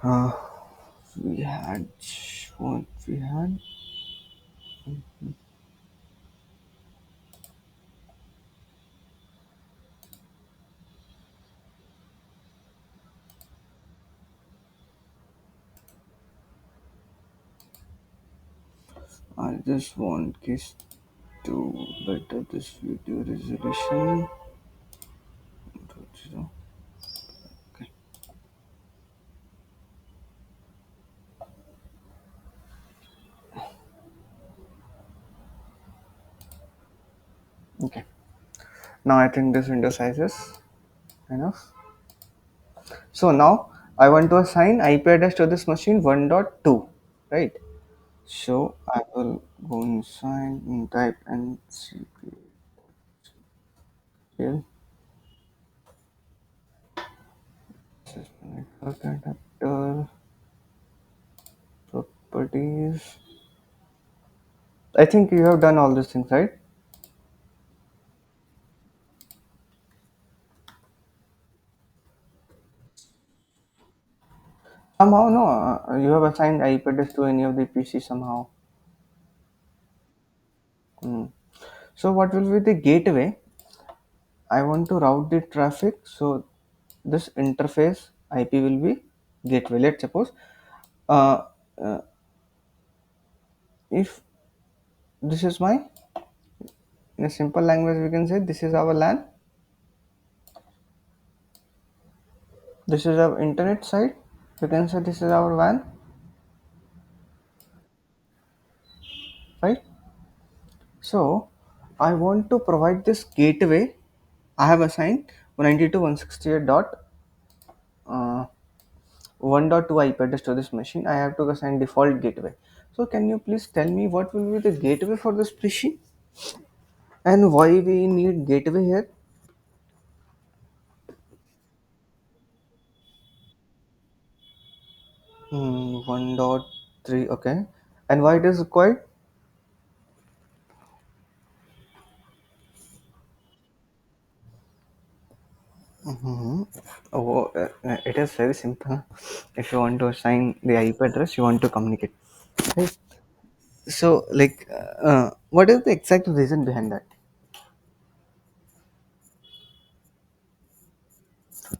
Uh, we had what we had. I just want this to better this video resolution. Okay. Okay. Now I think this window size is enough. So now I want to assign IP address to this machine 1.2, right? So I will go inside and type ncpl network adapter properties. I think you have done all these things, right? Somehow, no, you have assigned IP address to any of the PC somehow. Hmm. So what will be the gateway? I want to route the traffic. So this interface IP will be gateway. Let's suppose uh, uh, if this is my, in a simple language we can say this is our LAN, this is our internet site, we can say this is our WAN, right? So I want to provide this gateway. I have assigned 192.168 dot 1.2 IP address to this machine. I have to assign default gateway. So can you please tell me what will be the gateway for this machine and why we need gateway here? 1.3, okay. And why it is required? Oh, it is very simple. If you want to assign the IP address, you want to communicate. Right? So, like, what is the exact reason behind that?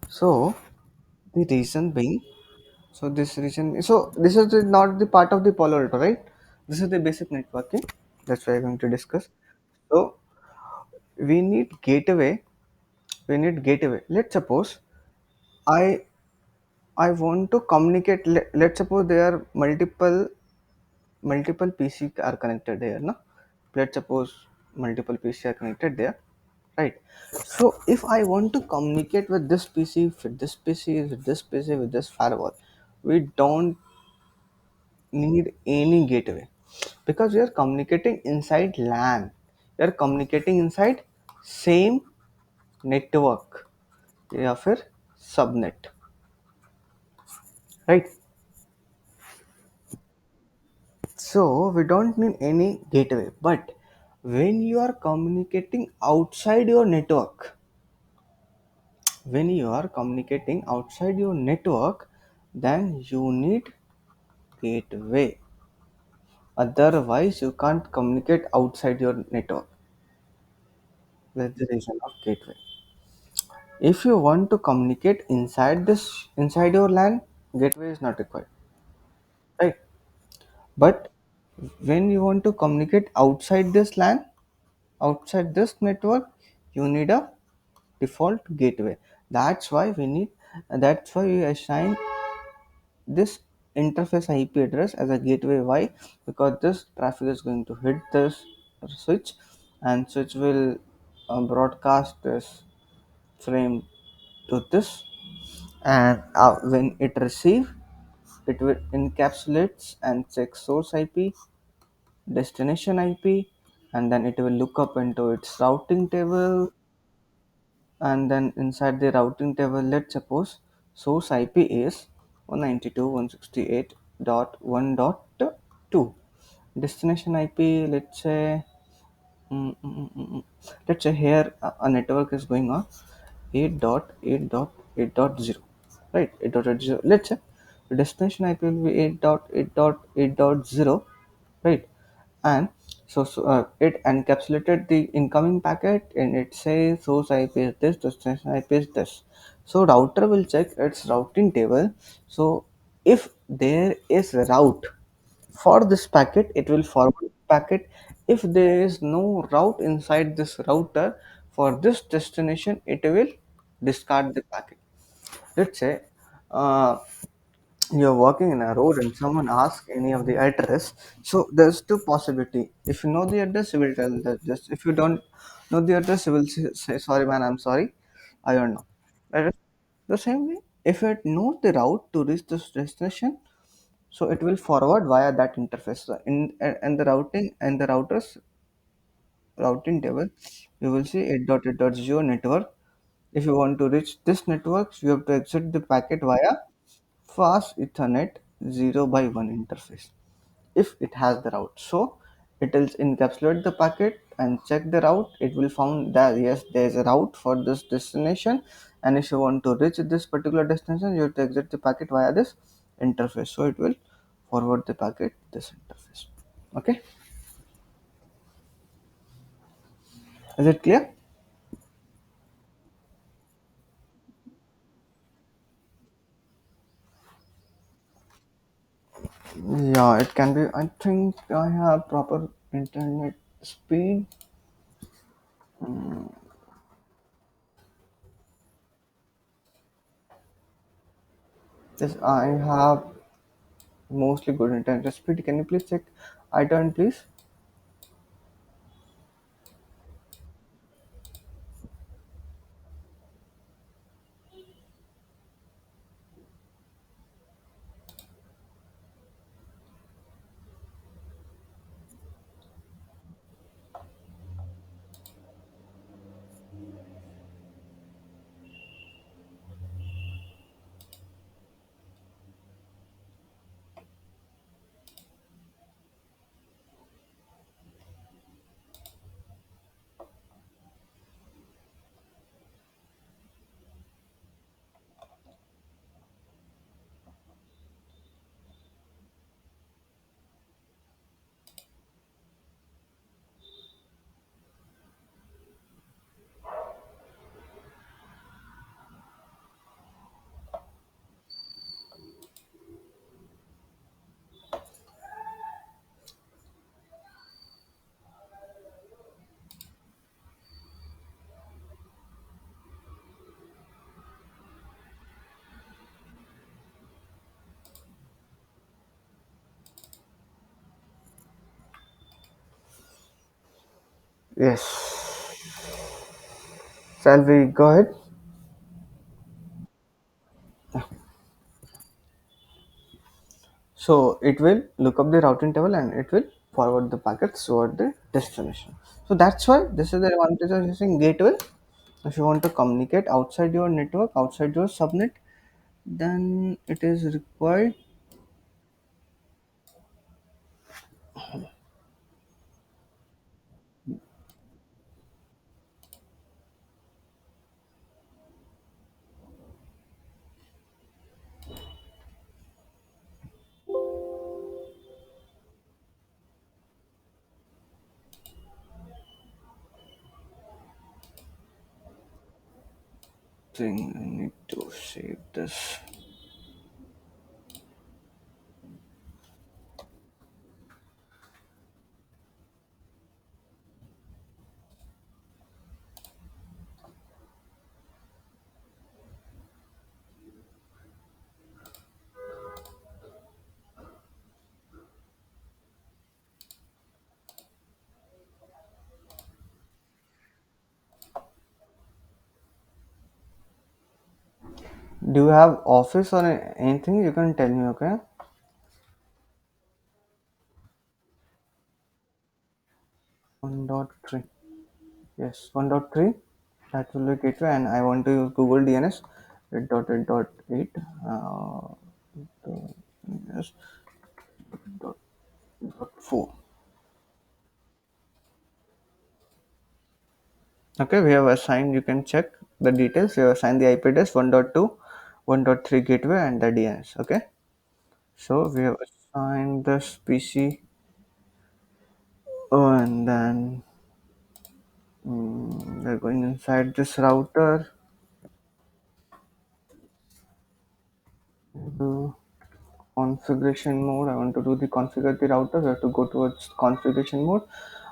So, the reason being, so this is not the part of the Palo Alto, right? This is the basic networking. That's what we're going to discuss. So, we need gateway. We need gateway. Let's suppose I I want to communicate. Let's suppose there are multiple PC are connected here, no? Let's suppose multiple PC are connected there, right? So if I want to communicate with this PC, with this PC, with this PC, with this firewall, we don't need any gateway because we are communicating inside LAN. We are communicating inside same network या फिर subnet, right? So we don't need any gateway. But when you are communicating outside your network, when you are communicating outside your network, then you need gateway. Otherwise, you can't communicate outside your network. That's the reason of gateway. If you want to communicate inside your LAN, gateway is not required, right? But when you want to communicate outside this LAN, outside this network, you need a default gateway. That's why we need. That's why we assign this interface IP address as a gateway. Why? Because this traffic is going to hit this switch, and switch will broadcast this frame to this, and when it receive, it will encapsulates and check source IP, destination IP, and then it will look up into its routing table, and then inside the routing table, let's suppose source IP is 192.168.1.2. Destination IP, let's say, let's say here a network is going on 8.8.8.0, right? 8.8.0. Let's say the destination IP will be 8.8.8.0, right? And it encapsulated the incoming packet, and it says source IP is this, destination IP is this. So router will check its routing table. So if there is a route for this packet, it will forward the packet. If there is no route inside this router for this destination, it will discard the packet. Let's say uh, you're walking in a road and someone asks any of the address. So there's two possibility. If you know the address, you will tell the address. If you don't know the address, you will say sorry man, I'm sorry, I don't know. Right? The same way, if it knows the route to reach this destination, so it will forward via that interface. So in and the routing and the routers routing table, you will see 8.8.0 network. If you want to reach this network, you have to exit the packet via fast Ethernet 0 by 1 interface if it has the route. So it will encapsulate the packet and check the route. It will found that yes, there is a route for this destination, and if you want to reach this particular destination, you have to exit the packet via this interface. So it will forward the packet this interface. Okay, is it clear? Yeah, it can be. I think I have proper internet speed. Yes, I have mostly good internet speed. Can you please check iTunes, please? Yes. Shall we go ahead? So it will look up the routing table and it will forward the packets toward the destination. So that's why this is the advantage of using gateway. If you want to communicate outside your network, outside your subnet, then it is required. Think I need to save this. Do you have Office or anything? You can tell me, okay? 1.3. Yes, 1.3. That will be gateway, and I want to use Google DNS 8.8.8. Yes, dot, dot 4. Okay, we have assigned, you can check the details. We have assigned the IP address 1.2, 1.3 gateway, and the DNS. Okay, so we have assigned this PC, and then we're going inside this router to configuration mode. I want to do the configure the router. We have to go towards configuration mode,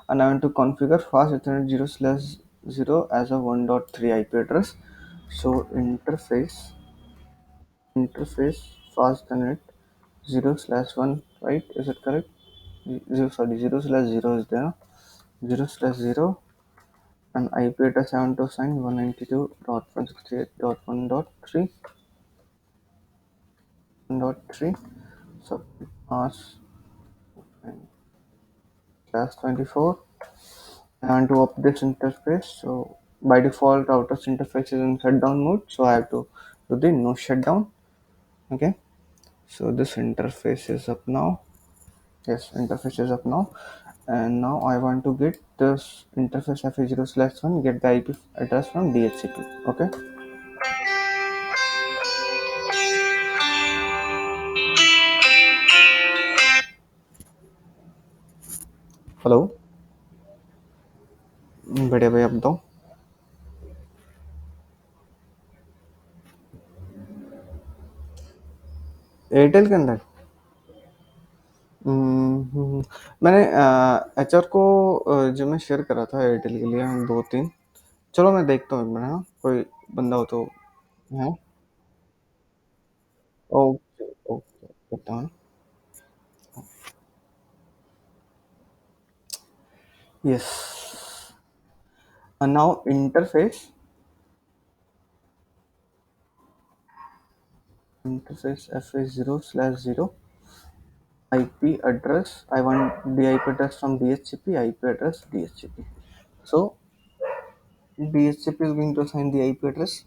and I want to configure fast Ethernet 0/0 as a 1.3 IP address. So interface fast Ethernet 0/1, right? Is it correct? Zero, sorry, 0/0 is there. 0/0, and IP address I want to assign 192.168.1.3. 1.3. So pass and class 24. And to up this interface, so by default router's interface is in shutdown mode, so I have to do the no shutdown. Okay, so this interface is up now. Yes, interface is up now, and now I want to get this interface fa0/1, get the IP address from DHCP. Okay, hello. बढ़िया भाई, आप बताओ. Airtel के अंदर मैंने HR को जो मैं शेयर करा था एयरटेल के लिए, हम दो तीन. चलो मैं देखता हूँ एक बार, हाँ कोई बंदा हो तो. है. ओके ओके, करता हूँ. Yes. Now interface fa0/0 IP address. I want the IP address from DHCP, IP address DHCP. So DHCP is going to assign the IP address.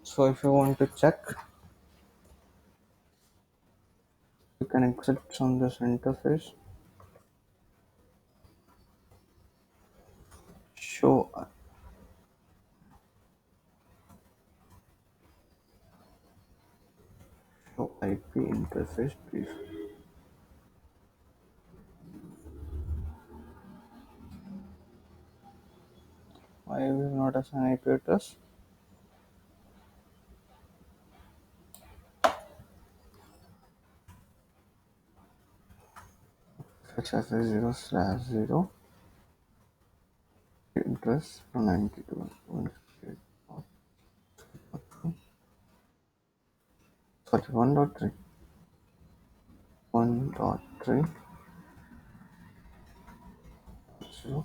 So if you want to check, you can exit from this interface. Show show IP interface, please. Why will not assign IP address? Fetch fa0/0 address from 92. Sorry, 1.3. 1.3. So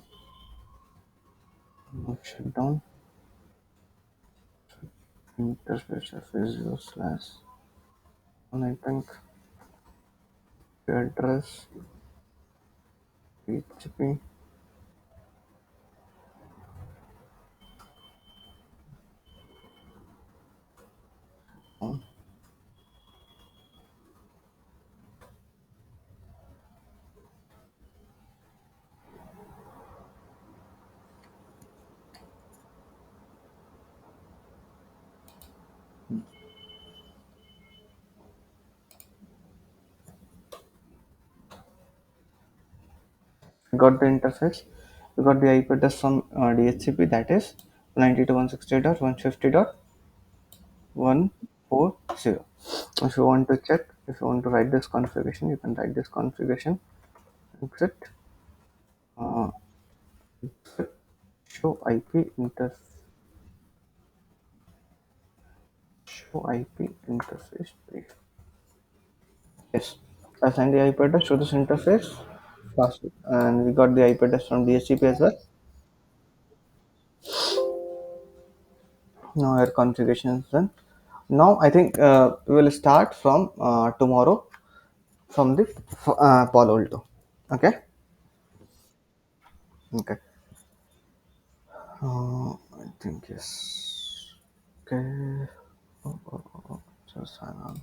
no shutdown. Interface fa0/1, I think. Address PHP on. We got the interface. We got the IP address from DHCP, that is 92.168.150.140. If you want to check, if you want to write this configuration, you can write this configuration. Exit, uh, show IP interface. Show IP interface brief. Yes, assign the IP address to this interface. Fast. And we got the IP address from DHCP as well. Now our configuration is done. Now I think we will start from tomorrow from the Palo Alto. Okay. Okay. I think yes. Okay. Just hang on.